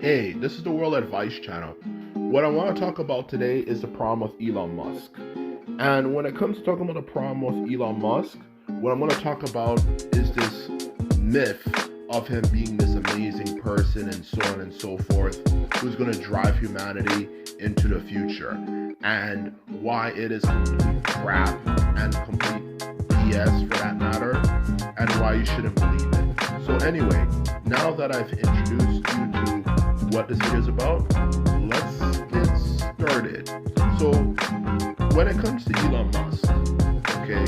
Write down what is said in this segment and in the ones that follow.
Hey, this is the World Advice Channel. What I want to talk about today is the problem with Elon Musk. And when it comes to talking about the problem with Elon Musk, what I'm going to talk about is this myth of him being this amazing person and so on and so forth, who's going to drive humanity into the future, and why it is complete crap and complete BS for that matter, and why you shouldn't believe it. So anyway, now that I've introduced you to what this video is about, let's get started. So when it comes to Elon Musk, okay,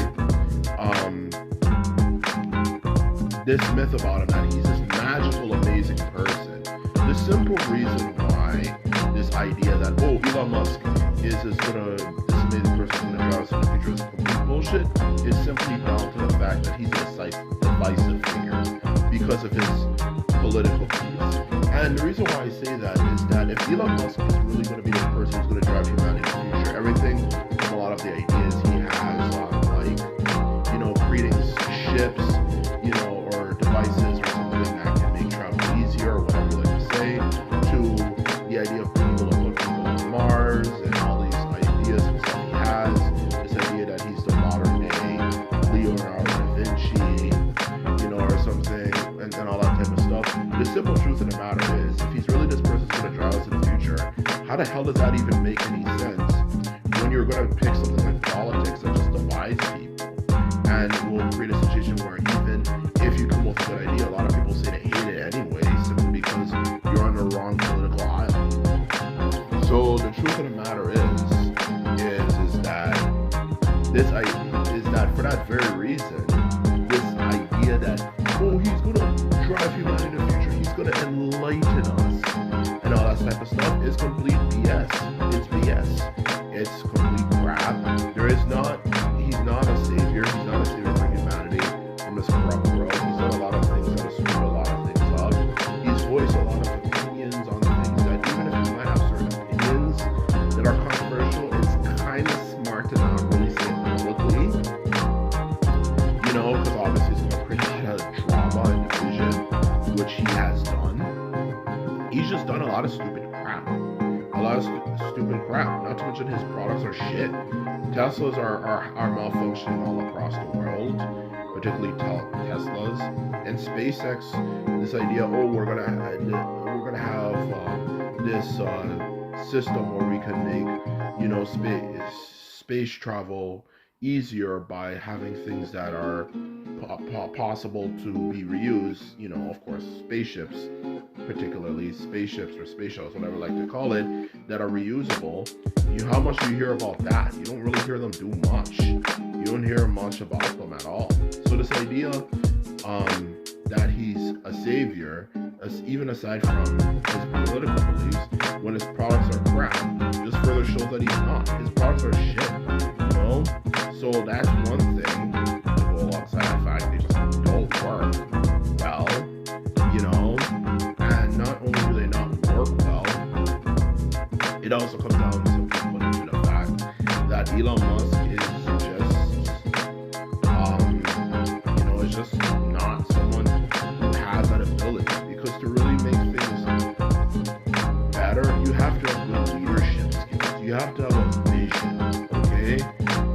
this myth about him that he's this magical, amazing person, the simple reason why this idea that, oh, Elon Musk is this amazing person gonna drive us in the future is complete bullshit is simply down to the fact that he's a divisive figure because of his political views. And the reason why I say that is that if Elon Musk is really going to be the person who's going to drive humanity in the future, everything from a lot of the ideas he has on, creating ships, or devices or something that can make travel easier, or whatever you like to say, to the idea of being able to put people on Mars and all these ideas and stuff he has, this idea that he's the modern day Leonardo da Vinci, or something, and all that type of stuff. The simple truth of the matter is, if he's really this person who's going to drive us in the future, how the hell does that even make any sense when you're going to pick something like politics that just divides people and will create a situation where even if you come up with a good idea, a lot of people say they hate it anyway simply because you're on the wrong political aisle. So the truth of the matter is that this idea is that for that very reason, this idea that, oh, he's going to drive humanity in the future, he's going to enlighten us, and all that type of stuff is complete BS. It's BS. It's complete crap. He's not a savior. He's not a savior for humanity from this corrupt world. He's done a lot of things that have screwed a lot of things up. He's voiced a lot of opinions on things that, even if you might have certain opinions that are controversial, it's kind of smart to not really say it publicly, because obviously it's going to create a lot of drama and division, which he has done. He's just done a lot of stupid crap. Stupid crap. Not to mention his products are shit. Teslas are malfunctioning all across the world, particularly Teslas. And SpaceX, this idea, oh, we're gonna have this system where we can make space travel easier by having things that are possible to be reused. Of course, spaceships, particularly spaceships or space shuttles, whatever I like to call it, that are reusable. How much do you hear about that? You don't really hear them do much. You don't hear much about them at all. So this idea that he's a savior, even aside from his political beliefs, when his products are crap, just further shows that he's not. His products are shit. So that's one thing to go alongside the fact they just don't work well, and not only do they not work well, it also comes down to the fact that Elon Musk is just not someone who has that ability, because to really make things better, you have to have good leadership skills. You have to have a vision, okay?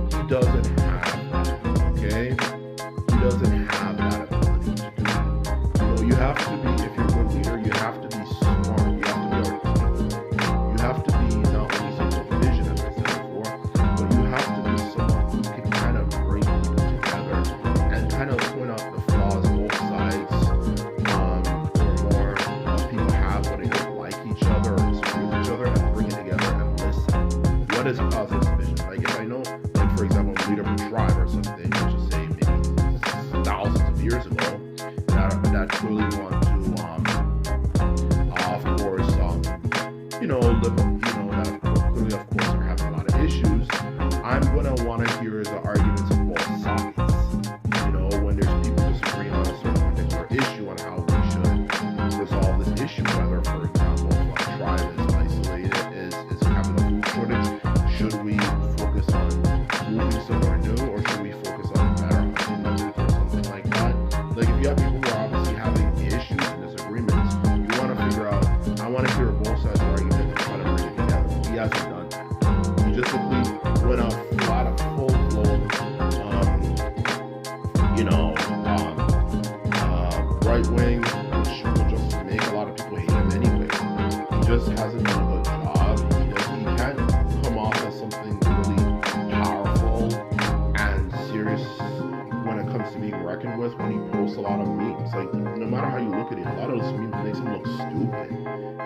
He doesn't have that, okay? He doesn't have that ability to do it. You have to be, if you're a good leader, you have to be smart, you have to be articulate, you have to be not only someone with vision, as I said before, but you have to be someone who can kind of bring people together and kind of point out the flaws on both sides, or more of people have when they don't like each other or disagree with each other, and bring it together and listen. What is causing division? Like, if I know, like, for example, a leader of a tribe or something, let's just say maybe thousands of years ago, that truly want to, of course, live, that clearly, of course, are having a lot of issues. I'm gonna want to hear the arguments of both sides. When there's people disagreeing on a certain particular issue on how we should resolve this issue, whether, for example, if a tribe is isolated, is having a food shortage, should we focus on moving somewhere new, or should we focus on better hunting methods or something like that? Like, if you have people who are obviously having issues and disagreements, you want to figure out, I want to hear both sides of the argument and try to bring it together. He hasn't done that. He just simply went off a lot of full-blown, right wing, which will just make a lot of people hate him anyway. He just hasn't done a good job. He can't come off as something really powerful and serious when it comes to being reckoned with when he posts a lot of memes. Like, no matter how you look at it, a lot of those memes makes him look stupid,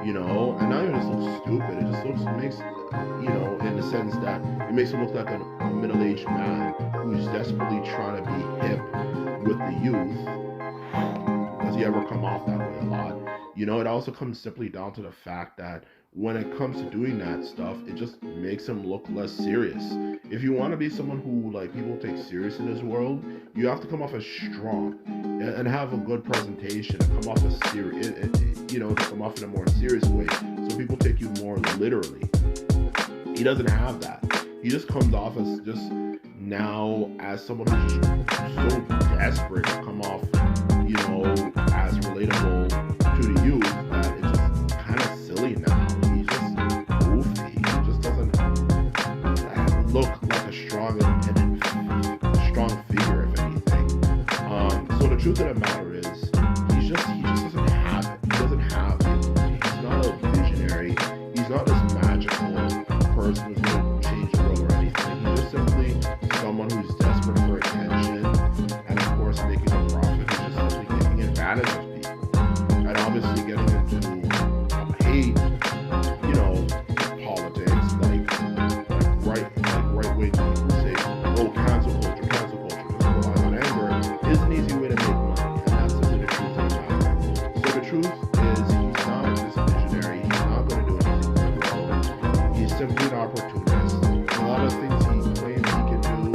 and not even just look stupid, it just makes, in the sense that it makes him look like a middle-aged man who's desperately trying to be hip with the youth. Does he ever come off that way a lot? It also comes simply down to the fact that when it comes to doing that stuff, it just makes him look less serious. If you want to be someone who people take serious in this world, you have to come off as strong and have a good presentation and come off as serious, to come off in a more serious way so people take you more literally. He doesn't have that. He just comes off as just now as someone who's so desperate to come off, as relatable to the youth that it's just kind of silly now. He's just goofy. He just doesn't look like a strong, independent, strong figure, if anything. So the truth of the matter is, he just doesn't have it. He doesn't have it. He's not a visionary. He's not this magical person who's going to change the world or anything. He's just simply someone who's desperate for attention and, of course, making a profit. He's just simply taking advantage of people and obviously getting into hate, politics, right wing people say, oh, cancel culture, just relying on anger is an easy way to make money, and that's simply the truth of the matter. So the truth is, he's not this visionary. He's not going to do anything for the world. He's simply an opportunist. And a lot of things he claims he can do,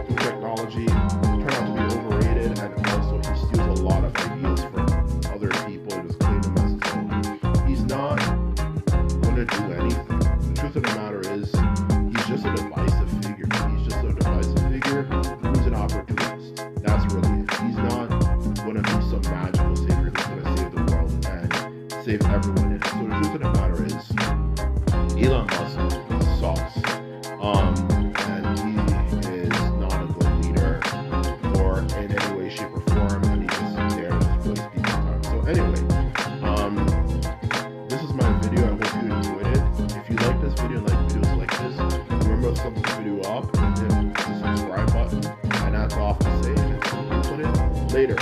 through technology, turn out to be overrated, and also he steals a lot of ideas from other people and just claim them as his own. He's not going to do anything. The truth of the matter is, he's just a divisive figure. He's just a divisive figure who's an opportunist. That's really it. He's not going to be some magical savior who's going to save the world and save everyone in it. So the truth of the matter is, Elon Musk sucks. And he is not a good leader or in any way, shape, or form, and he's just there to just waste people's time. So anyway, this is my video. I hope you enjoyed it. If you like this video and like videos like this, remember to thumbs this video up and hit the subscribe button. And that's all to say. And put it later.